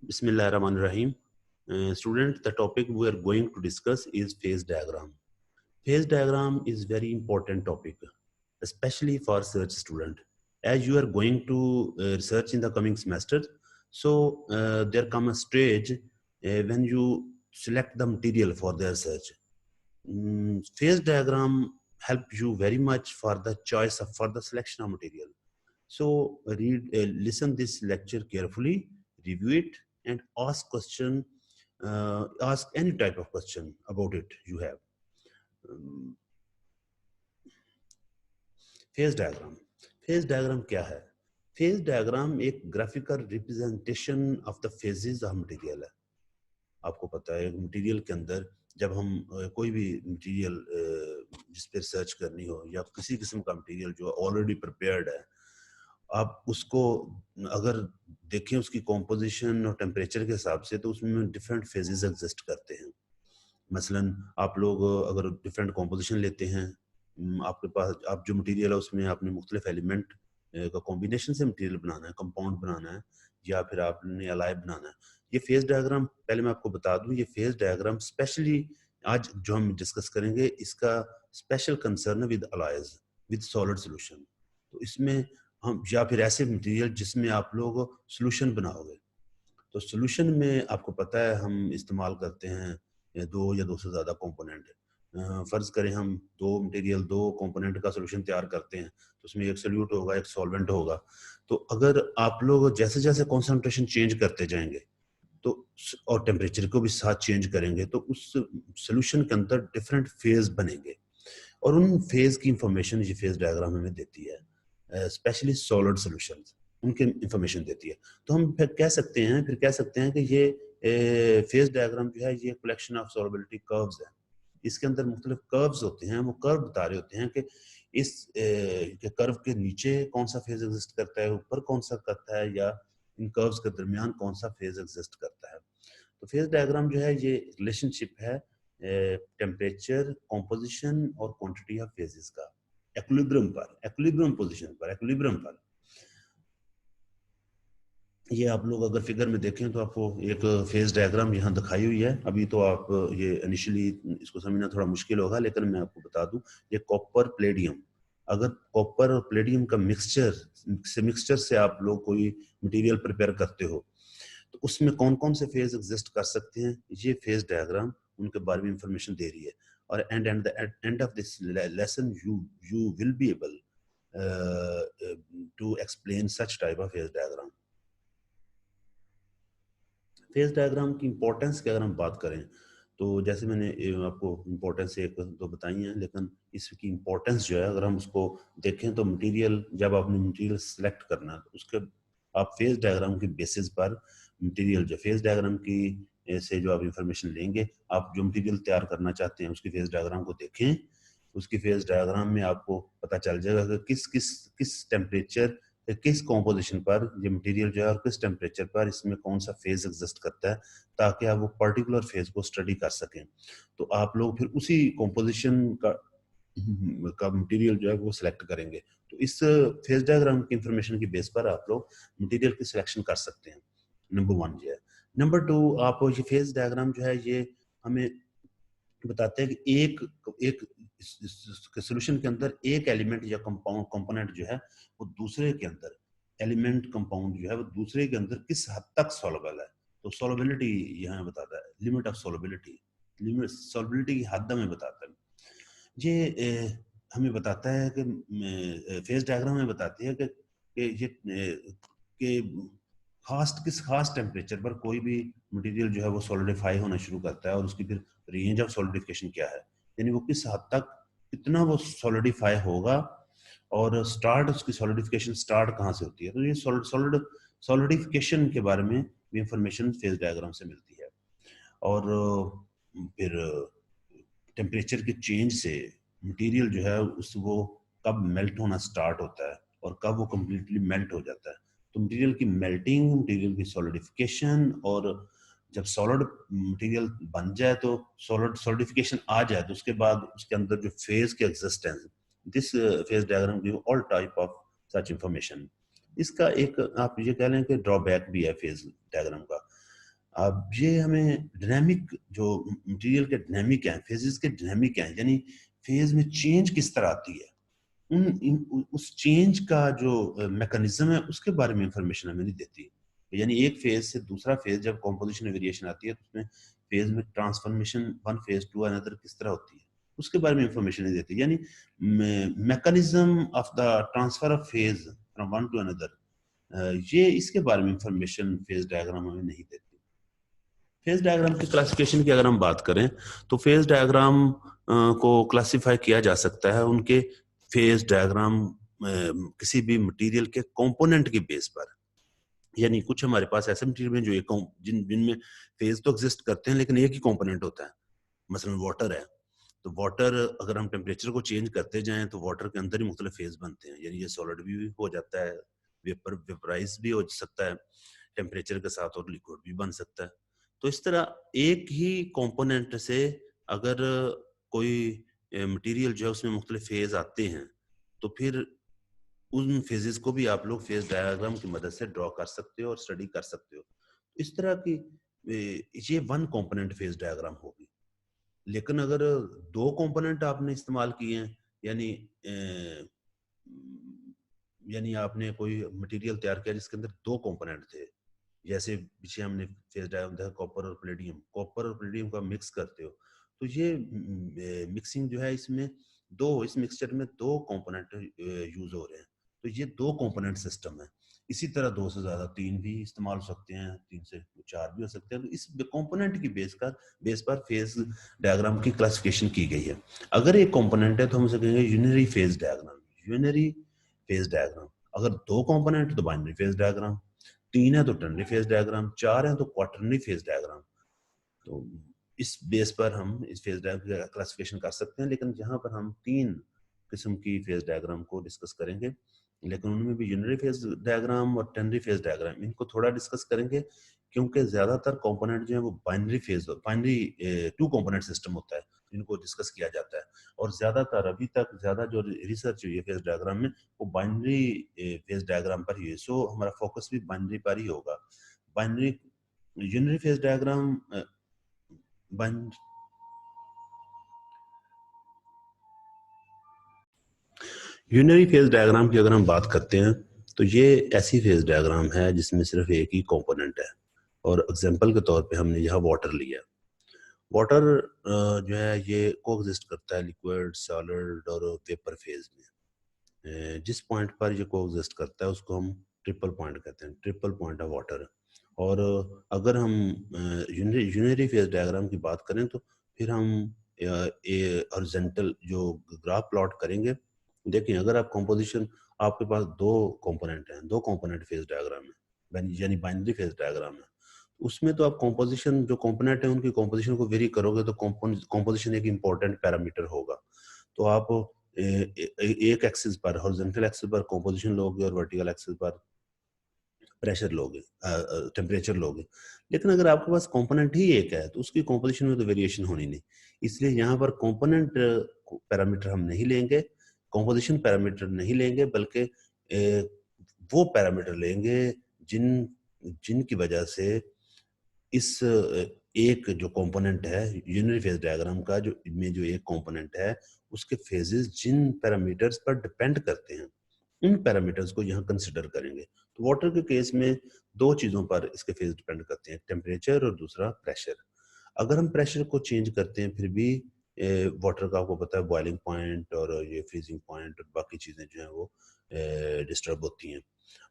Bismillahirrahmanirrahim. Student, the topic we are going to discuss is phase diagram. Phase diagram is very important topic, especially for research student. As you are going to research in the coming semester, so there come a stage when you select the material for the research. Phase diagram help you very much for the choice of for the selection of material. So listen this lecture carefully, review it, and ask question. Ask any type of question about it you have. Um, phase diagram phase diagram क्या है? Phase diagram एक graphical representation of the phases of material है. आपको पता है material के अंदर जब हम कोई भी मटेरियल जिस पे रिसर्च करनी हो या किसी किस्म का मटेरियल जो ऑलरेडी प्रिपेयर्ड है, आप उसको अगर देखें उसकी कॉम्पोजिशन और टेम्परेचर के हिसाब से तो उसमें डिफरेंट फेजेस एग्जिस्ट करते हैं. मसलन आप लोग अगर डिफरेंट कॉम्पोजिशन लेते हैं, आपके पास आप जो मटेरियल है उसमें आपने मुख्तलिफ एलिमेंट का कॉम्बिनेशन से मटेरियल बनाना है, कंपाउंड बनाना है या फिर आपने अलाय बनाना है. ये फेज डायग्राम पहले मैं आपको बता दूं, ये फेज डायग्राम स्पेशली आज जो हम डिस्कस करेंगे इसका स्पेशल कंसर्न है विद अलायज, विद सॉलिड सोल्यूशन. तो इसमें हम या फिर ऐसे मटेरियल जिसमें आप लोग सोल्यूशन बनाओगे. तो सोल्यूशन में आपको पता है हम इस्तेमाल करते हैं दो या दो से ज़्यादा कंपोनेंट. फ़र्ज़ करें हम दो मटेरियल दो कंपोनेंट का सोल्यूशन तैयार करते हैं तो उसमें एक सोल्यूट होगा एक सॉल्वेंट होगा. तो अगर आप लोग जैसे जैसे कॉन्सेंट्रेशन चेंज करते जाएंगे तो और टेम्परेचर को भी साथ चेंज करेंगे तो उस सोल्यूशन के अंदर डिफरेंट फेज बनेंगे और उन फेज की इंफॉर्मेशन ये फेज डायग्राम हमें देती है, स्पेशली सॉलिड सॉल्यूशंस उनके इंफॉर्मेशन देती है. तो हम फिर कह सकते हैं कि ये फेज डायग्राम जो है ये कलेक्शन ऑफ सॉल्युबिलिटी कर्व्स है. इसके अंदर मुख्तलिफ कर्व्स होते हैं, वो कर्व बता रहे होते हैं कि इस कर्व के नीचे कौन सा फेज एग्जिस्ट करता है, ऊपर कौन सा करता है, या इन कर्व्स के दरमियान कौन सा फेज एग्जिस्ट करता है. तो फेज डायग्राम जो है ये रिलेशनशिप है टेम्परेचर, कॉम्पोजिशन और क्वांटिटी ऑफ फेजेस का एक्विलिब्रियम पोजीशन पर, एक्विलिब्रियम पर. ये आप लोग अगर फिगर में देखें तो आपको एक फेज डायग्राम यहाँ दिखाई हुई है. अभी तो आप ये इनिशियली इसको समझना थोड़ा मुश्किल होगा, लेकिन मैं आपको बता दूं ये कॉपर प्लेडियम, अगर कॉपर और प्लेडियम का मिक्सचर से आप लोग कोई मटेरियल प्रिपेयर करते हो तो उसमें कौन कौन से फेज एग्जिस्ट कर सकते हैं, ये फेज डायग्राम उनके बारे में इंफॉर्मेशन दे रही है. और end of this lesson you will be able to explain such type of phase diagram. Phase diagram की इंपॉर्टेंस की अगर हम बात करें तो जैसे मैंने आपको इंपॉर्टेंस एक दो बताई हैं, लेकिन इसकी इंपॉर्टेंस जो है अगर हम उसको देखें तो मटेरियल जब आपने मटेरियल सेलेक्ट करना है तो उसके आप फेज डायग्राम के बेसिस पर मटेरियल जो फेज डायग्राम की से जो आप इंफॉर्मेशन लेंगे, आप जो मटेरियल तैयार करना चाहते हैं उसकी फेज डायग्राम को देखें. उसकी फेज डायग्राम में आपको पता चल जाएगा कि किस किस किस टेम्परेचर किस कॉम्पोजिशन पर ये मटेरियल जो है और किस टेम्परेचर पर इसमें कौन सा फेज एग्जिस्ट करता है, ताकि आप वो पर्टिकुलर फेज को स्टडी कर सकें. तो आप लोग फिर उसी कॉम्पोजिशन का मटेरियल जो है वो सिलेक्ट करेंगे. तो इस फेज डायग्राम की इंफॉर्मेशन की बेस पर आप लोग मटेरियल की सिलेक्शन कर सकते हैं. नंबर वन ये है. नंबर टू, आप ये फेज डायग्राम जो है ये हमें बताते हैं कि एक एक सोल्यूशन के अंदर एक एलिमेंट या कंपाउंड कंपोनेंट जो है वो दूसरे के अंदर एलिमेंट कंपाउंड जो है वो दूसरे के अंदर किस हद तक सॉल्युबल है. तो सॉल्युबिलिटी यहाँ बताता है, limit of solubility, limit solubility की हद हमें बताता है. ये हमें बताता है कि फेज डायग्राम में बताती है कि ये कि किस खास टेम्परेचर पर कोई भी मटेरियल जो है वो सॉलिडिफाई होना शुरू करता है और उसकी फिर रेंज ऑफ सॉलिडिफिकेशन क्या है, यानी वो किस हद तक कितना वो सॉलिडिफाई होगा और स्टार्ट उसकी सॉलिडिफिकेशन स्टार्ट कहाँ से होती है. तो ये सॉलिड सॉलिडिफिकेशन के बारे में भी इंफॉर्मेशन फेज डायग्राम से मिलती है. और फिर टेम्परेचर के चेंज से मटेरियल जो है उस वो कब मेल्ट होना स्टार्ट होता है और कब वो कम्प्लीटली मेल्ट हो जाता है. तो मटेरियल की मेल्टिंग, मटेरियल की सॉलिडिफिकेशन, और जब सॉलिड मटेरियल बन जाए तो सॉलिड सॉलिडिफिकेशन आ जाए तो उसके बाद उसके अंदर जो फेज के existence, this phase diagram give all type of such information. इसका एक आप ये कह लें कि ड्रॉबैक भी है फेज डायग्राम का. अब ये हमें डायनामिक जो मटेरियल के डायनामिक हैं, फेजेस के डायनामिक हैं, यानी फेज में चेंज किस तरह आती है, उस चेंज का जो मैकेनिज्म है उसके बारे में इंफॉर्मेशन हमें नहीं देती। यानी एक फेज से दूसरा फेज जब कॉम्पोजिशन में वेरिएशन आती है तो उसमें फेज में transformation one phase two another किस तरह होती है उसके बारे में इंफॉर्मेशन नहीं देती। यानी mechanism of the transfer of phase from one two another, ये इसके बारे में इंफॉर्मेशन फेज डायग्राम हमें नहीं देती। फेज डायग्राम की क्लासिफिकेशन की अगर हम बात करें तो फेज डायग्राम को क्लासिफाई किया जा सकता है उनके फेज डायग्राम किसी भी मटेरियल के कंपोनेंट के बेस पर। यानी कुछ हमारे पास ऐसे मटेरियल में जो एक जिनमें फेज तो एग्जिस्ट करते हैं लेकिन एक ही कंपोनेंट होता है, मसलन वाटर है, तो वाटर अगर हम टेम्परेचर को चेंज करते जाएं तो वाटर के अंदर ही मुख्तलिफ फेज बनते हैं, यानी ये सॉलिड भी हो जाता है, वेपराइज भी हो सकता है टेम्परेचर के साथ, और लिक्विड भी बन सकता है। तो इस तरह एक ही कंपोनेंट से अगर कोई मटेरियल जो है उसमें मुख्तलिफ फेज आते हैं तो फिर उन फेजेस को भी आप लोग फेज डायग्राम की मदद से ड्रॉ कर सकते हो और स्टडी कर सकते हो। इस तरह की ये वन कंपोनेंट फेज डायग्राम होगी। लेकिन अगर दो कंपोनेंट आपने इस्तेमाल किए हैं, यानी यानी आपने कोई मटेरियल तैयार किया जिसके अंदर दो कंपोनेंट थे, जैसे पीछे हमने फेज डायग्राम देखा कॉपर और प्लेटियम, कॉपर और प्लेटियम का मिक्स करते हो तो ये मिक्सिंग जो है इसमें इस मिक्सचर में दो कंपोनेंट यूज हो रहे हैं, तो ये दो कंपोनेंट सिस्टम है। इसी तरह दो से ज्यादा तीन भी इस्तेमाल हो सकते हैं, तीन से चार भी हो सकते हैं। तो इस कंपोनेंट की बेस पर फेज डायग्राम की क्लासिफिकेशन की गई है। अगर एक कंपोनेंट है तो हम उसे कहेंगे यूनिनरी फेज डायग्राम, यूनिनरी फेज डायग्राम। अगर दो कंपोनेंट तो बाइनरी फेज डायग्राम, तीन है तो टर्नरी फेज डायग्राम, चार है तो क्वार्टरनरी फेज डायग्राम। तो इस बेस पर हम इस फेज डायग्राम की क्लासिफिकेशन कर सकते हैं। लेकिन जहां पर हम तीन किस्म की फेज डायग्राम को डिस्कस करेंगे, लेकिन उनमें भी यूनिटरी फेज डायग्राम और टर्नरी फेज डायग्राम इनको थोड़ा डिस्कस करेंगे, क्योंकि ज्यादातर कंपोनेंट जो है वो बाइनरी टू कंपोनेंट सिस्टम होता है इनको डिस्कस किया जाता है। और ज्यादातर अभी तक ज्यादा जो रिसर्च हुई है फेज डायग्राम में वो बाइनरी फेज डायग्राम पर ही है, सो हमारा फोकस भी बाइनरी पर ही होगा। Binary unitary phase diagram unitary phase diagram की अगर हम बात करते हैं तो ये ऐसी फेज डायग्राम है जिसमें सिर्फ एक ही कंपोनेंट है। और एग्जांपल के तौर पे हमने यहाँ वाटर लिया। वाटर जो है ये कोएग्जिस्ट करता है लिक्विड, सॉलिड और वेपर फेज में। जिस पॉइंट पर ये कोएग्जिस्ट करता है उसको हम ट्रिपल पॉइंट कहते हैं, ट्रिपल पॉइंट ऑफ वाटर। और अगर हम यूनिटरी फेज डायग्राम की बात करें तो फिर हम हॉरिजॉन्टल जो ग्राफ प्लॉट करेंगे। देखिए अगर आप कंपोजिशन, आपके पास दो कंपोनेंट हैं, दो कंपोनेंट फेज डायग्राम है, यानी बाइनरी फेज डायग्राम है, उसमें तो आप कंपोजिशन जो कंपोनेंट है उनकी कंपोजिशन को वेरी करोगे तो कंपोजिशन एक इंपॉर्टेंट पैरामीटर होगा। तो आप एक एक्सिस पर, हॉरिजॉन्टल एक्सिस पर कंपोजिशन लोगे और वर्टिकल एक्सिस पर प्रेशर लोगे, टेम्परेचर लोगे। लेकिन अगर आपके पास कंपोनेंट ही एक है तो उसकी कंपोजिशन में तो वेरिएशन होनी नहीं। इसलिए यहाँ पर कंपोनेंट पैरामीटर हम नहीं लेंगे, कंपोजिशन पैरामीटर नहीं लेंगे, बल्कि वो पैरामीटर लेंगे जिनकी वजह से इस एक जो कंपोनेंट है यूनिटरी फेज डायग्राम का, जो एक कंपोनेंट है उसके फेजेस जिन पैरामीटर्स पर डिपेंड करते हैं उन पैरामीटर्स को यहाँ कंसिडर करेंगे। तो वाटर के केस में दो चीजों पर इसके फेज डिपेंड करते हैं, टेम्परेचर और दूसरा प्रेशर। अगर हम प्रेशर को चेंज करते हैं फिर भी वाटर का आपको पता है बॉइलिंग पॉइंट और ये फ्रीजिंग पॉइंट और बाकी चीजें जो है वो डिस्टर्ब होती हैं।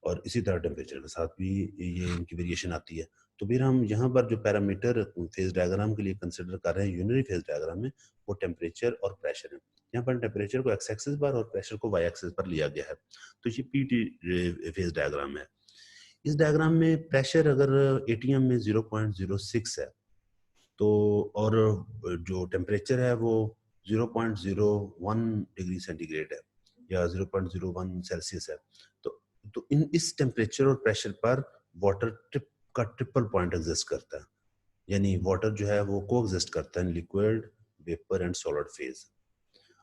और इसी तरह टेम्परेचर के साथ भी ये इनकी वेरिएशन आती है। तो फिर हम यहाँ पर जो पैरामीटर फेज डायग्राम के लिए कंसिडर कर रहे हैं यूनिटरी फेज डायग्राम में, वो टेम्परेचर और प्रेशर है। यहाँ पर टेम्परेचर को एक्स एक्सिस पर और प्रेशर को वाई एक्सिस पर लिया गया है। तो ये पीटी फेज डायग्राम है। इस डायग्राम में प्रेशर अगर एटीएम में 0.06 है तो, और जो टेम्परेचर है वो 0.01 डिग्री सेंटीग्रेड है या 0.01 सेल्सियस है। तो इस टेम्परेचर और प्रेशर पर वाटर का ट्रिपल पॉइंट एग्जिस्ट करता है, यानी वाटर जो है वो को एग्जिस्ट करता है liquid, vapour and solid phase.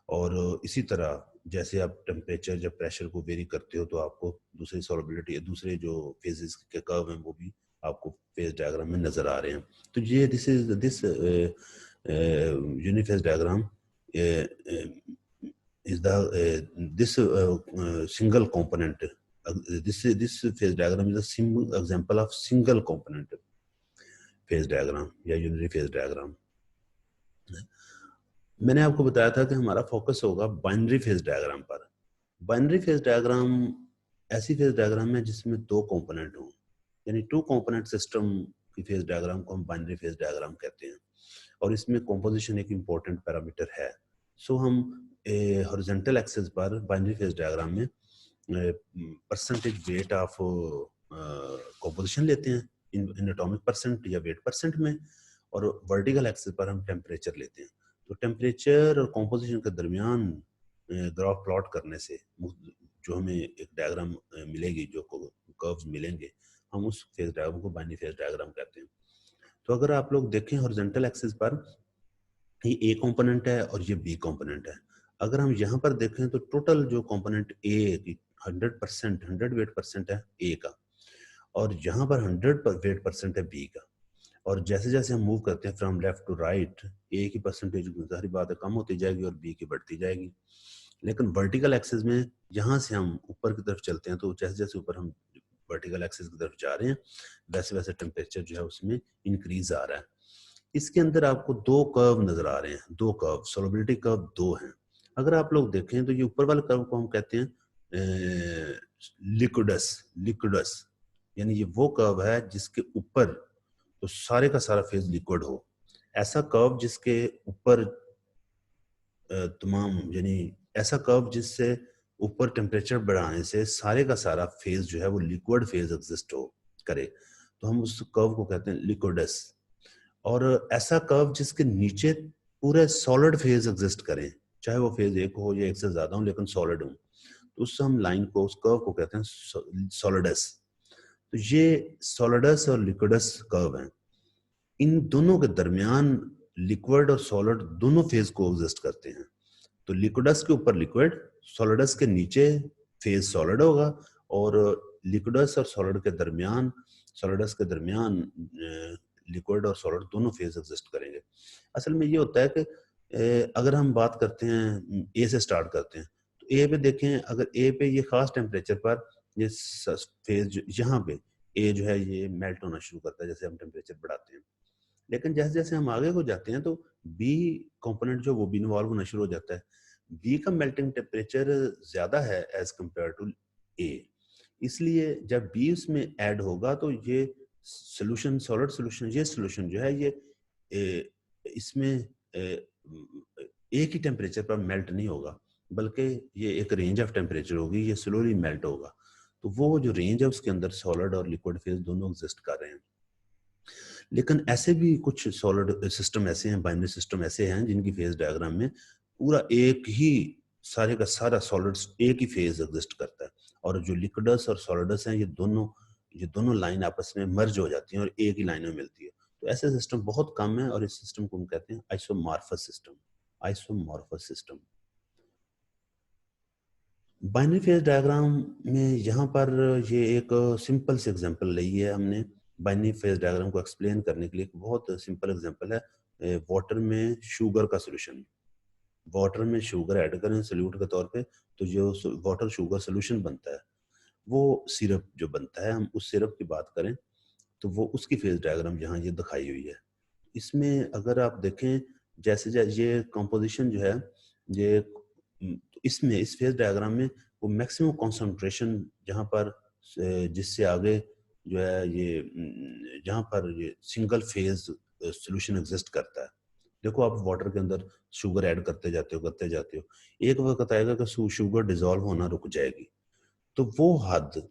और इसी तरह जैसे आप टेम्परेचर जब प्रेशर को वेरी करते हो तो आपको दूसरी सॉलिबिलिटी, दूसरे जो फेजेस के कर्व हैं वो भी आपको फेज डायग्राम में नजर आ रहे हैं। तो ये दिस यूनिफेज diagram is the this single component. This phase diagram is a simple example of single component phase diagram या यूनिटरी फेज डायग्राम। मैंने आपको बताया था कि हमारा फोकस होगा बाइनरी फेज डायग्राम पर। बाइनरी फेज डायग्राम ऐसी फेज डायग्राम है जिसमें दो कंपोनेंट हों, यानी टू कंपोनेंट सिस्टम की फेज डायग्राम को हम बाइनरी फेज डायग्राम कहते हैं, और इसमें कंपोजिशन एक इम्पोर्टेंट पैरामीटर है। सो हम हॉरिजॉन्टल एक्सिस पर बाइनरी फेज डायग्राम में परसेंटेज वेट ऑफ कंपोजिशन लेते हैं इन एटॉमिक परसेंट या वेट परसेंट में, और वर्टिकल एक्सिस पर हम टेम्परेचर लेते हैं। तो टेम्परेचर और कंपोजिशन के दरमियान ग्राफ प्लॉट करने से जो हमें एक डायग्राम मिलेगी, जो कर्व्स मिलेंगे, हम उस फेज डायग्राम को बाइनरी फेज डायग्राम कहते हैं। तो अगर आप लोग देखें हॉरिजॉन्टल एक्सिस पर ये ए कंपोनेंट है और ये बी कंपोनेंट है। अगर हम यहाँ पर देखें तो टोटल जो कंपोनेंट ए की 100 वेट परसेंट है ए का, और यहाँ पर 100 वेट परसेंट है बी का। और जैसे जैसे हम मूव करते हैं फ्रॉम लेफ्ट टू राइट, ए की परसेंटेज जाहिर बात है कम होती जाएगी और बी की बढ़ती जाएगी। लेकिन वर्टिकल एक्सिस में यहाँ से हम ऊपर की तरफ चलते हैं, तो जैसे जैसे ऊपर हम वर्टिकल एक्सिस की तरफ जा रहे हैं वैसे वैसे टेम्परेचर जो है उसमें इंक्रीज आ रहा है। इसके अंदर आपको दो कर्व नजर आ रहे हैं, दो कर्व, सोलबिलिटी कर्व दो हैं। अगर आप लोग देखें तो ये ऊपर वाले कर्व को हम कहते हैं लिक्विडस, यानी ये वो कर्व है जिसके ऊपर तो सारे का सारा फेज लिक्विड हो। ऐसा कर्व जिसके ऊपर तमाम, यानी ऐसा कर्व जिससे ऊपर टेम्परेचर बढ़ाने से सारे का सारा फेज जो है वो लिक्विड फेज एग्जिस्ट हो करे, तो हम उस कर्व को कहते हैं लिक्विडस। और ऐसा कर्व जिसके नीचे पूरे सॉलिड फेज एग्जिस्ट करें, चाहे वो फेज एक हो या एक से ज्यादा हो लेकिन सॉलिड हो, तो उससे हम लाइन को, उस कर्व को कहते हैं सॉलिडस। तो ये सॉलिडस और लिक्विडस कर्व हैं। इन दोनों के दरमियान लिक्विड और सॉलिड दोनों फेज को एग्जिस्ट करते हैं। तो लिक्विडस के ऊपर लिक्विड, सॉलिडस के नीचे फेज सॉलिड होगा, और लिक्विडस और सॉलिड के दरमियान, सॉलिडस के दरमियान लिक्विड और सॉलिड दोनों फेज एग्जिस्ट करेंगे। असल में ये होता है कि अगर हम बात करते हैं ए से स्टार्ट करते हैं, तो ए पे देखें, अगर ए पे ये खास टेम्परेचर पर ये फेज यहाँ पे ए जो है ये मेल्ट होना शुरू करता है जैसे हम टेम्परेचर बढ़ाते हैं। लेकिन जैसे जैसे हम आगे को जाते हैं तो बी कंपोनेंट जो वो भी इन्वॉल्व होना शुरू हो जाता है। बी का मेल्टिंग टेम्परेचर ज्यादा है एज कंपेयर टू ए, इसलिए जब बी उसमें ऐड होगा तो ये सोल्यूशन, सॉलिड सोल्यूशन, ये सोल्यूशन जो है ये इसमें एक ही टेम्परेचर पर मेल्ट नहीं होगा, बल्कि ये एक रेंज ऑफ टेम्परेचर होगी, ये स्लोली मेल्ट होगा। तो वो जो रेंज है उसके अंदर सॉलिड और लिक्विड फेज दोनों एग्जिस्ट कर रहे हैं। लेकिन ऐसे भी कुछ सॉलिड सिस्टम ऐसे हैं, बाइनरी सिस्टम ऐसे हैं जिनकी फेज डायग्राम में पूरा एक ही सारे का सारा सॉलिड्स एक ही फेज एग्जिस्ट करता है, और जो लिक्विडस और सॉलिडस हैं ये दोनों लाइन आपस में मर्ज हो जाती हैं और एक ही लाइन में मिलती है। तो ऐसे सिस्टम बहुत कम है और इस सिस्टम को हम कहते हैं isomorphous system. Isomorphous system binary phase diagram में यहाँ पर ये एक सिंपल से एग्जांपल ली है हमने बाइनरी फेज डायग्राम को एक्सप्लेन करने के लिए। एक बहुत सिंपल एग्जांपल है वाटर में शुगर का सॉल्यूशन। वाटर में शुगर ऐड करें सोल्यूट के तौर पे, तो जो वाटर शुगर सॉल्यूशन बनता है वो सिरप जो बनता है, हम उस सिरप की बात करें तो वो उसकी फेज डायग्राम यहाँ ये दिखाई हुई है। इसमें अगर आप देखें जैसे जैसे ये कंपोजिशन जो है ये इसमें इस फेज डायग्राम में वो मैक्सिमम कंसंट्रेशन जहाँ पर जिससे आगे जो है ये जहाँ पर ये सिंगल फेज सॉल्यूशन एग्जिस्ट करता है। देखो आप वाटर के अंदर शुगर ऐड करते जाते हो, एक वक्त आएगा कि शुगर डिजोल्व होना रुक जाएगी, तो वो हद,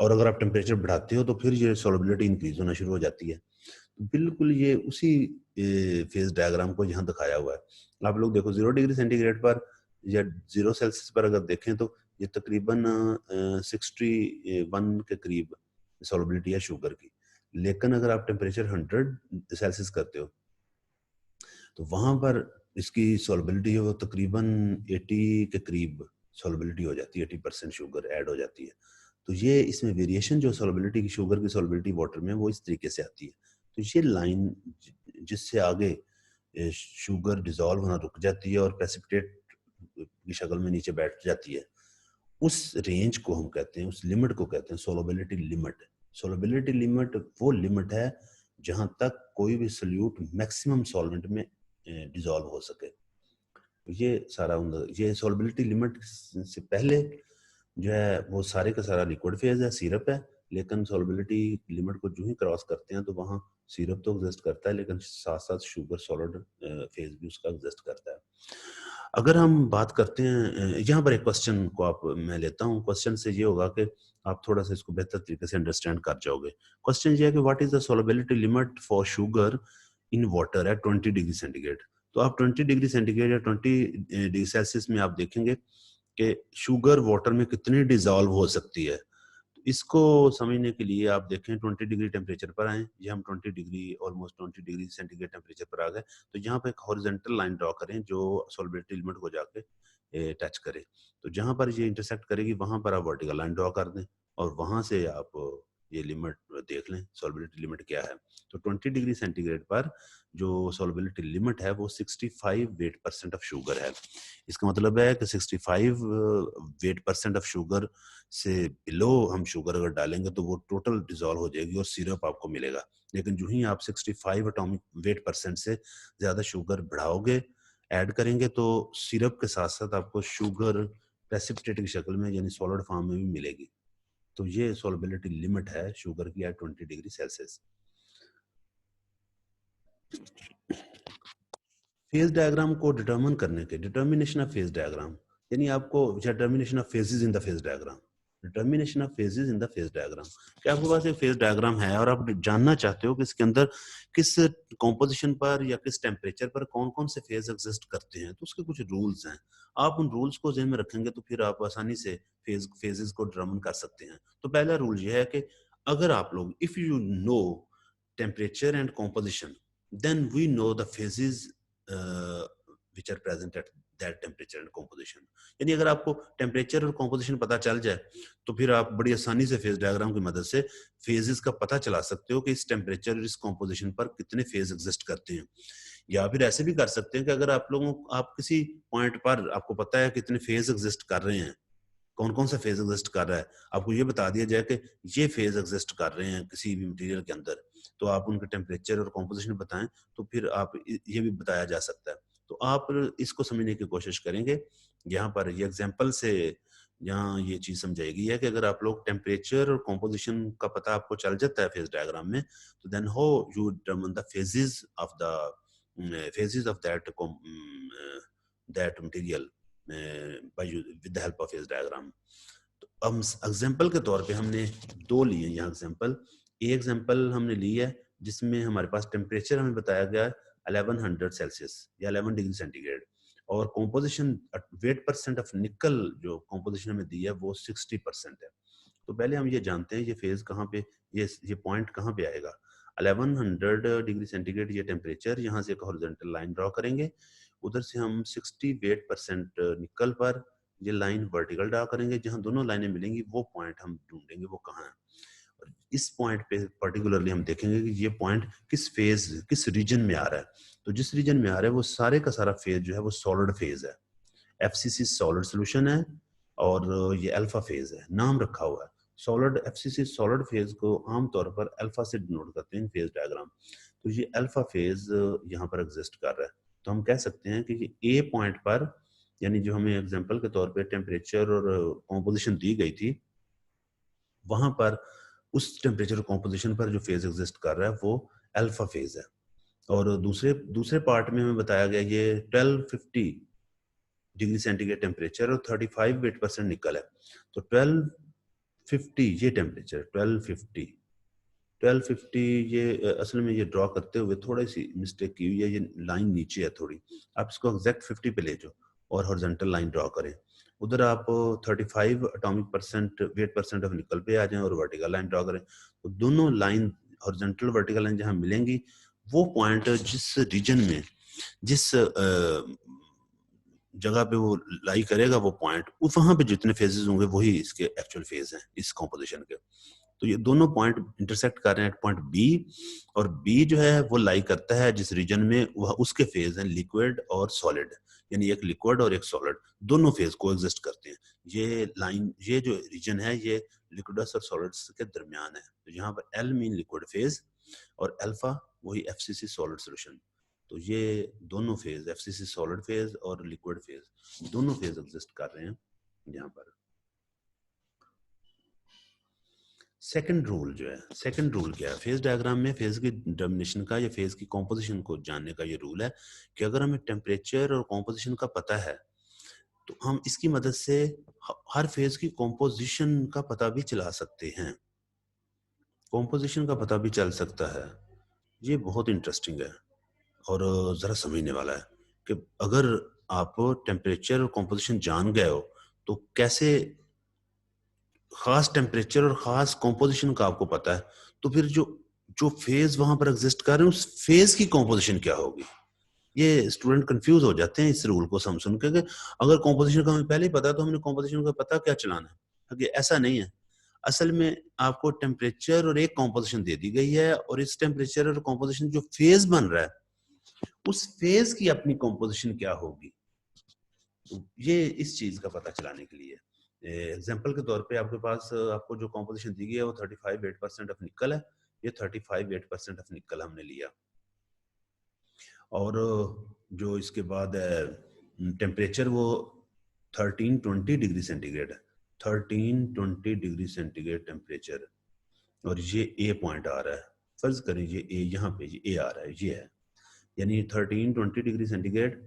और अगर आप टेम्परेचर बढ़ाते हो तो फिर ये सॉल्युबिलिटी इंक्रीज होना शुरू हो जाती है। बिल्कुल ये उसी फेज डायग्राम को यहाँ दिखाया हुआ है। आप लोग देखो 0 डिग्री सेंटीग्रेड पर या 0 सेल्सियस पर अगर देखें तो ये तकरीबन 61 के करीब सॉल्युबिलिटी है शुगर की। लेकिन अगर आप टेम्परेचर 100 सेल्सियस करते हो तो वहां पर इसकी सॉल्युबिलिटी है वो तकरीबन 80 के करीब सॉल्युबिलिटी हो जाती है, 80% शुगर ऐड हो जाती है। तो ये इसमें वेरिएशन जो सॉल्युबिलिटी की, शुगर की सॉल्युबिलिटी वाटर में, वो इस तरीके से आती है। तो ये लाइन जिससे आगे शुगर डिसॉल्व होना रुक जाती है और प्रेसिपिटेट की शक्ल में नीचे बैठ जाती है, उस रेंज को हम कहते हैं, उस लिमिट को कहते हैं सोलबिलिटी लिमिट। सोलबिलिटी लिमिट वो लिमिट है जहां तक कोई भी सोल्यूट मैक्सिमम सॉल्वेंट में डिसॉल्व हो सके। ये सारा ये सोलबिलिटी लिमिट से पहले जो है वो सारे का सारा लिक्विड फेज है, सिरप है, लेकिन सोलबिलिटी लिमिट को जो ही क्रॉस करते हैं तो वहाँ सिरप तो एग्जिस्ट करता है, लेकिन साथ साथ शुगर सॉलिड फेज भी उसका एग्जिस्ट करता है। अगर हम बात करते हैं, यहाँ पर एक क्वेश्चन को आप मैं लेता हूँ, क्वेश्चन से ये होगा कि आप थोड़ा सा इसको बेहतर तरीके से अंडरस्टैंड कर जाओगे। क्वेश्चन ये है कि what is the solubility limit for sugar in water at 20 degree centigrade. तो आप 20 डिग्री सेंटीग्रेड या 20 डिग्री सेल्सियस में आप देखेंगे कि शुगर वाटर में कितनी डिसॉल्व हो सकती है। तो इसको समझने के लिए आप देखें 20 डिग्री टेम्परेचर पर आए, ये हम 20 degree almost 20 degree centigrade temperature पर आ गए। तो यहाँ पर एक हॉरिजॉन्टल लाइन ड्रॉ करें जो सोलबिलिटी लिमिट को जाके टच करे। तो जहाँ पर ये इंटरसेक्ट करेगी वहां पर आप वर्टिकल लाइन ड्रॉ कर दें और वहां से आप ये लिमिट देख लें, सोलबिलिटी लिमिट क्या है। तो 20 डिग्री सेंटीग्रेड पर जो सोलबिलिटी लिमिट है वो 65 वेट परसेंट ऑफ शुगर है। इसका मतलब है कि 65 वेट परसेंट ऑफ शुगर से बिलो हम शुगर अगर डालेंगे तो वो टोटल डिसॉल्व हो जाएगी और सिरप आपको मिलेगा। लेकिन जो ही आप 65 एटॉमिक वेट परसेंट से ज्यादा शुगर बढ़ाओगे, ऐड करेंगे, तो सिरप के साथ साथ आपको शुगर प्रेसिपिटेट की शक्ल में यानी सॉलिड फॉर्म में भी मिलेगी। तो ये सोलबिलिटी लिमिट है शुगर की at 20 degree Celsius. Phase diagram को डिटरमिन करने के, डिटर्मिनेशन ऑफ फेज डायग्राम यानी आपको determination of phases in the phase diagram, determination of phases in the phase diagram. क्या आपके पास एक फेज डायग्राम है और आप जानना चाहते हो कि इसके अंदर किस कॉम्पोजिशन पर या किस टेम्परेचर पर कौन कौन से फेज एग्जिस्ट करते हैं, तो उसके कुछ रूल्स हैं। आप उन रूल्स को ज़हन में रखेंगे तो फिर आप आसानी से फेजेस को डिटरमिन कर सकते हैं। तो पहला रूल ये है कि अगर आप लोग if you know temperature and composition then we know the phases which are present at that temperature and composition। यानी अगर आपको टेम्परेचर और कॉम्पोजिशन पता चल जाए तो फिर आप बड़ी आसानी से फेज डायग्राम की मदद से फेजेस का पता चला सकते हो कि इस टेम्परेचर और इस कॉम्पोजिशन पर कितने फेज एग्जिस्ट करते हैं। या फिर ऐसे भी कर सकते हैं कि अगर आप किसी पॉइंट पर आपको पता है कितने फेज एग्जिस्ट कर रहे हैं, कौन कौन सा फेज एग्जिस्ट कर रहा है, आपको ये बता दिया जाए कि ये फेज एग्जिस्ट कर रहे हैं किसी भी मटेरियल के अंदर, तो आप उनके टेम्परेचर और कॉम्पोजिशन बताएं, तो फिर आप ये भी बताया जा सकता है। तो आप इसको समझने की कोशिश करेंगे। यहाँ पर ये एग्जांपल से यहाँ ये चीज समझाएगी है कि अगर आप लोग टेम्परेचर और कॉम्पोजिशन का पता आपको चल जाता है फेज डायग्राम में, तो then how you determine the phases of that material with the help of phase diagram. तो हम एग्जांपल के तौर पे हमने दो लिए यहाँ एग्जांपल। एक एग्जांपल हमने ली है जिसमें हमारे पास टेम्परेचर हमें बताया गया है 1100 सेल्सियस या 11 डिग्री सेंटीग्रेड, और कॉम्पोजिशन वेट परसेंट ऑफ निकल जो कॉम्पोजिशन हमें दी है वो 60% है। तो पहले हम ये जानते हैं ये फेज कहाँ पे, ये पॉइंट कहाँ पे आएगा। 1100 डिग्री सेंटीग्रेड ये टेम्परेचर, यहाँ से एक हॉरिजॉन्टल लाइन ड्रॉ करेंगे, उधर से हम 60 वेट परसेंट निकल पर ये लाइन वर्टिकल ड्रा करेंगे, जहां दोनों लाइनें मिलेंगी वो पॉइंट हम ढूंढेंगे वो कहाँ है। और इस पॉइंट पे पर्टिकुलरली हम देखेंगे कि ये पॉइंट किस फेज किस रीजन में आ रहा है। तो जिस रीजन में आ रहा है वो सारे का सारा फेज जो है वो सॉलिड फेज है, एफसीसी सॉलिड सोल्यूशन है, और ये अल्फा फेज है, नाम रखा हुआ है सॉलिड। एफसीसी सॉलिड फेज को आमतौर पर अल्फा से डिनोट करते हैं फेज डायग्राम। तो ये अल्फा फेज यहाँ पर एग्जिस्ट कर रहा है। तो हम कह सकते हैं कि ए पॉइंट पर, यानी जो हमें एग्जांपल के तौर पे टेम्परेचर और कॉम्पोजिशन दी गई थी, वहां पर उस टेम्परेचर कॉम्पोजिशन पर जो फेज एग्जिस्ट कर रहा है वो अल्फा फेज है। और दूसरे पार्ट में हमें बताया गया ये 1250 डिग्री सेंटीग्रेड टेम्परेचर और 35 वेट परसेंट निकल है। तो 1250 ये टेम्परेचर 1250 ये असल में ये ड्रॉ करते हुए थोड़ी सी मिस्टेक की हुई है, ये लाइन नीचे है थोड़ी, आप इसको एग्जैक्ट 50 पे ले जाओ और हॉरिजॉन्टल लाइन ड्रॉ करें। उधर आप 35 atomic percent weight percent of निकल पे आ जाएं और वर्टिकल लाइन ड्रॉ करें। तो दोनों लाइन हॉरिजॉन्टल वर्टिकल लाइन जहां मिलेंगी वो पॉइंट जिस रीजन में जिस जगह पे वो लाई करेगा वो पॉइंट, वहां पे जितने फेजेस होंगे वही इसके एक्चुअल फेज हैं इस कॉम्पोजिशन के। तो ये दोनों पॉइंट इंटरसेक्ट कर रहे हैं एट पॉइंट बी, और बी जो है वो लाई करता है जिस रीजन में वह उसके फेज हैं लिक्विड और सॉलिड, यानी एक लिक्विड और एक सॉलिड, दोनों फेज को एग्जिस्ट करते हैं। ये लाइन, ये जो रीजन है ये लिक्विडस और सॉलिड्स के दरमियान है। तो यहाँ पर एल मीन लिक्विड फेज और अल्फा वही एफसीसी सॉलिड सॉल्यूशन। तो ये दोनों फेज एफसीसी सॉलिड फेज और लिक्विड फेज दोनों फेज एग्जिस्ट कर रहे हैं यहाँ पर। सेकंड रूल जो है, सेकंड रूल क्या है फेज डायग्राम में, फेज की डिटर्मिनेशन का या फेज की कॉम्पोजिशन को जानने का ये रूल है कि अगर हमें टेम्परेचर और कॉम्पोजिशन का पता है तो हम इसकी मदद से हर फेज की कॉम्पोजिशन का पता भी चला सकते हैं, कॉम्पोजिशन का पता भी चल सकता है। ये बहुत इंटरेस्टिंग है और ज़रा समझने वाला है कि अगर आप टेम्परेचर और कॉम्पोजिशन जान गए हो तो कैसे, खास टेम्परेचर और खास कॉम्पोजिशन का आपको पता है तो फिर जो जो फेज वहां पर एग्जिस्ट कर रहे हैं उस फेज की कॉम्पोजिशन क्या होगी। ये स्टूडेंट कंफ्यूज हो जाते हैं इस रूल को सुन के कि अगर कॉम्पोजिशन का हमें पहले ही पता है तो हमने कॉम्पोजिशन का पता क्या चलाना है। ऐसा नहीं है, असल में आपको टेम्परेचर और एक कॉम्पोजिशन दे दी गई है और इस टेम्परेचर और कॉम्पोजिशन जो फेज बन रहा है उस फेज की अपनी कॉम्पोजिशन क्या होगी। तो ये इस चीज का पता चलाने के लिए एग्जाम्पल के तौर पे आपके पास आपको जो कॉम्पोजिशन दी गई है वो 35 8% ऑफ निकल है। ये 35 8% ऑफ निकल हमने लिया और जो इसके बाद टेम्परेचर वो 1320 डिग्री सेंटीग्रेड है, 1320 डिग्री सेंटीग्रेड टेम्परेचर, और ये ए पॉइंट आ रहा है। फर्ज करें ये ए, यहाँ पे ये ए आ रहा है, ये है यानी 1320 डिग्री सेंटीग्रेड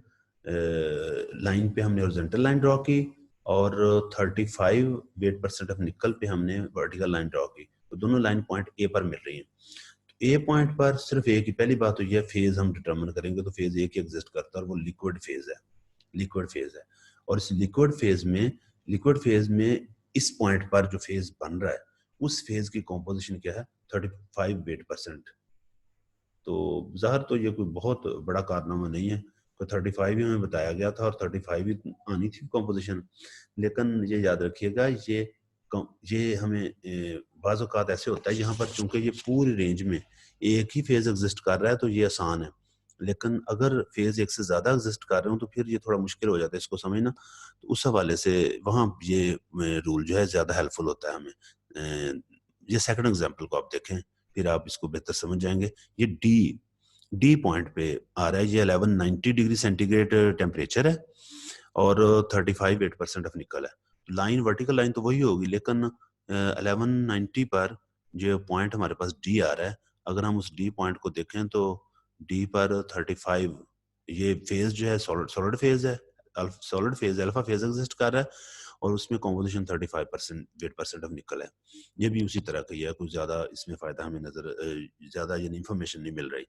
लाइन पे हमने हॉरिजॉन्टल लाइन ड्रॉ की और 35 ऑफ निकल पे हमने वर्टिकल लाइन ड्रॉ की। तो दोनों लाइन पॉइंट ए पर मिल रही हैं। ए पॉइंट पर सिर्फ ए की पहली बात तो यह फेज हम डिटरमिन करेंगे तो फेज ए की एग्जिस्ट करता है और वो लिक्विड फेज है, लिक्विड फेज है। और इस लिक्विड फेज में इस पॉइंट पर जो फेज बन रहा है उस फेज की कॉम्पोजिशन क्या है 35 तो ज़ाहिर तो ये कोई बहुत बड़ा कारनामा नहीं है, तो 35 ही हमें बताया गया था और 35 ही आनी थी कॉम्पोजिशन। लेकिन ये याद रखिएगा ये हमें बाज़ औक़ात ऐसे होता है यहाँ पर चूंकि ये पूरी रेंज में एक ही फेज एग्जिस्ट कर रहा है तो ये आसान है, लेकिन अगर फेज एक से ज़्यादा एग्जिस्ट कर रहे हो तो फिर ये थोड़ा मुश्किल हो जाता है इसको समझना। तो उस हवाले से वहाँ ये रूल जो है ज़्यादा हेल्पफुल होता है हमें। ये सेकंड एग्जांपल को आप देखें फिर आप इसको बेहतर समझ जाएंगे। ये डी पॉइंट पे आ रहा है, ये 1190 डिग्री सेंटीग्रेड टेम्परेचर है और 35 8% ऑफ निकल है। लाइन वर्टिकल लाइन तो वही होगी लेकिन 1190 पर जो पॉइंट हमारे पास डी आ रहा है, अगर हम उस डी पॉइंट को देखें तो डी पर 35 ये फेज जो है सॉलिड फेज है, solid phase alpha phase exist कर रहा है और उसमें कॉम्पोजिशन 35 8% ऑफ निकल है। ये भी उसी तरह का ही है, कुछ ज्यादा इसमें फायदा हमें नजर ज्यादा ये इन्फॉर्मेशन नहीं मिल रही।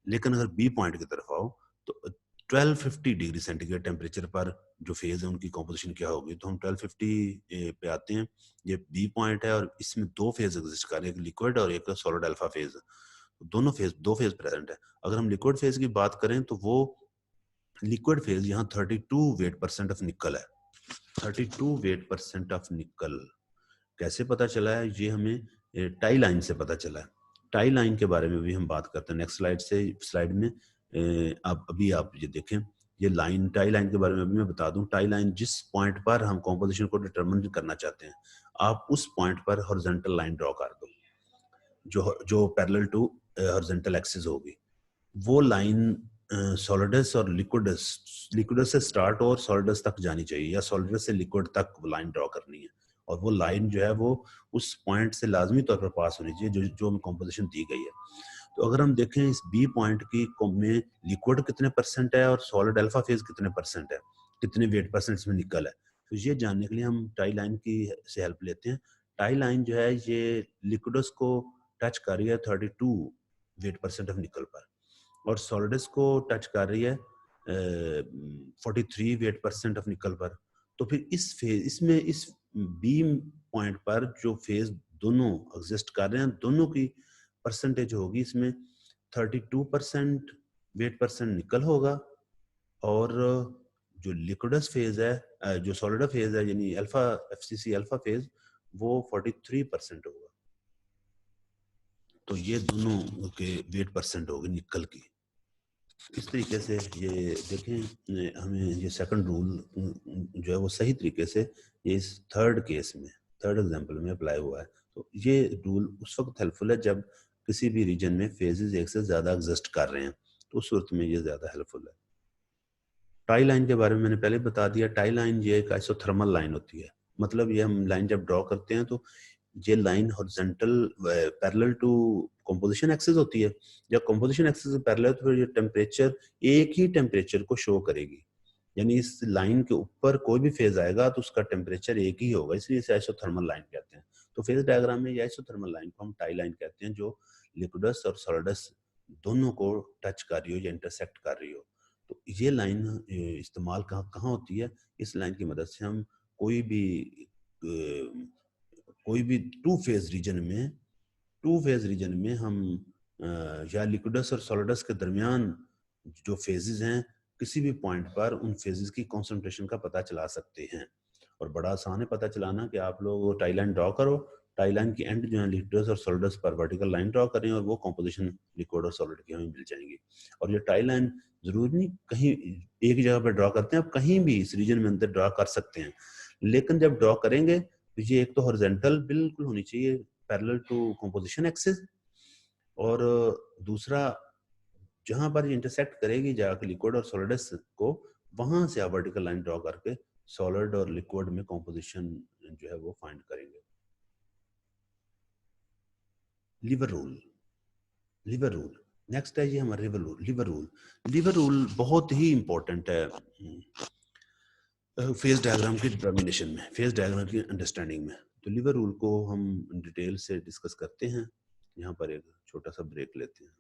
लेकिन अगर बी पॉइंट की तरफ आओ तो 1250 डिग्री सेंटीग्रेड टेम्परेचर पर जो फेज है उनकी कॉम्पोजिशन क्या होगी। तो हम 1250 पे आते हैं, ये बी पॉइंट है और इसमें दो फेज एग्जिस्ट कर रहे हैं, एक लिक्विड और एक सॉलिड अल्फा फेज। दोनों फेज दो फेज प्रेजेंट है। अगर हम लिक्विड फेज की बात करें तो वो लिक्विड फेज यहाँ 32 वेट परसेंट ऑफ निकल है, 32 वेट परसेंट ऑफ निकल। कैसे पता चला है ये हमें टाई लाइन से पता चला है। टाई लाइन के बारे में भी हम बात करते हैं नेक्स्ट स्लाइड में। अब अभी आप ये देखें, ये लाइन टाई लाइन के बारे में अभी मैं बता दूं। टाई लाइन जिस पॉइंट पर हम कॉम्पोजिशन को डिटरमिन करना चाहते हैं आप उस पॉइंट पर हॉरिजॉन्टल लाइन ड्रॉ कर दो जो जो पैरेलल टू हॉरिजॉन्टल एक्सिस होगी। वो लाइन सॉलिडस और लिक्विडस से स्टार्ट और सॉलिडस तक जानी चाहिए या सॉलिडस से लिक्विड तक लाइन ड्रॉ करनी है और वो लाइन जो है वो उस पॉइंट से लाजमी तौर पर पास होनी चाहिए जो हमें कॉम्पोजिशन दी गई है। तो अगर हम देखें इस बी पॉइंट की में लिक्विड कितने परसेंट है और सॉलिड अल्फा फेज कितने परसेंट है, कितने वेट परसेंट इसमें निकल है, तो ये जानने के लिए हम टाई लाइन की से हेल्प लेते हैं। टाई लाइन जो है ये लिक्विडस को टच कर रही है 32 वेट परसेंट ऑफ निकल पर और सॉलिडस को टच कर रही है 43 वेट परसेंट ऑफ निकल पर। तो फिर इस फेज इसमें इस बी पॉइंट पर जो फेज दोनों एग्जिस्ट कर रहे हैं दोनों की परसेंटेज होगी इसमें 32% वेट परसेंट निकल होगा और जो लिक्विडस फेज है, जो सॉलिड फेज है यानी अल्फा एफसीसी अल्फा फेज, वो 43% होगा। तो ये दोनों के वेट परसेंट होगी निकल की। इस तरीके से ये देखें, हमें ये सेकंड रूल जो है वो सही तरीके से ये इस थर्ड केस में, थर्ड एग्जांपल में अप्लाई हुआ है। तो ये रूल उस वक्त हेल्पफुल है जब किसी भी रीजन में फेजेस एक से ज़्यादा एग्जिस्ट कर रहे हैं, तो उस सूरत में ये ज़्यादा हेल्पफुल है। टाई लाइन के बारे में मैंने पहले बता दिया। टाई लाइन ये एक आइसोथर्मल लाइन होती है। मतलब ये हम लाइन जब ड्रॉ करते हैं तो ये line horizontal parallel to composition axis होती है। जब कंपोजिशन एक्सिस से पैरेलल तो फिर ये टेम्परेचर एक ही टेम्परेचर को शो करेगी, यानी इस लाइन के ऊपर कोई भी फेज आएगा तो उसका टेम्परेचर एक ही होगा, इसलिए इसे आइसोथर्मल लाइन कहते हैं। तो फेज डायग्राम में ये आइसोथर्मल लाइन को हम टाई लाइन कहते हैं, जो लिक्विडस और सॉलिडस दोनों को टच कर रही हो या इंटरसेक्ट कर रही हो। तो ये लाइन इस्तेमाल कहाँ कहाँ होती है? इस लाइन की मदद से हम कोई भी टू फेज रीजन में हम या लिक्विडस और सॉलिडस के दरमियान जो फेजेस हैं, किसी भी पॉइंट पर उन फेजेस की कंसंट्रेशन का पता चला सकते हैं। और बड़ा आसान है पता चलाना कि आप लोग टाई लाइन ड्रॉ करो, टाई लाइन की एंड जो है लिक्विडस और सॉलिडस पर वर्टिकल लाइन ड्रॉ करें और वो कंपोजिशन लिक्विड और सॉलिड की हमें मिल जाएंगी। और ये टाई लाइन जरूरी नहीं कहीं एक जगह पर ड्रॉ करते हैं, आप कहीं भी इस रीजन में अंदर ड्रॉ कर सकते हैं, लेकिन जब ड्रॉ करेंगे तो ये एक तो हॉरिजॉन्टल बिल्कुल होनी चाहिए पैरेलल टू कंपोजिशन एक्सिस, और दूसरा जहां पर ये इंटरसेक्ट करेगी जाकर लिक्विड और सॉलिडस को, वहां से आप वर्टिकल लाइन ड्रॉ करके सॉलिड और लिक्विड में कंपोजिशन जो है वो फाइंड करेंगे। लीवर रूल नेक्स्ट है ये हमारा लीवर रूल बहुत ही इंपॉर्टेंट है फेज डायग्राम की डिटर्मिनेशन में, फेज डायग्राम की अंडरस्टैंडिंग में। तो लीवर रूल को हम डिटेल से डिस्कस करते हैं। यहाँ पर एक छोटा सा ब्रेक लेते हैं।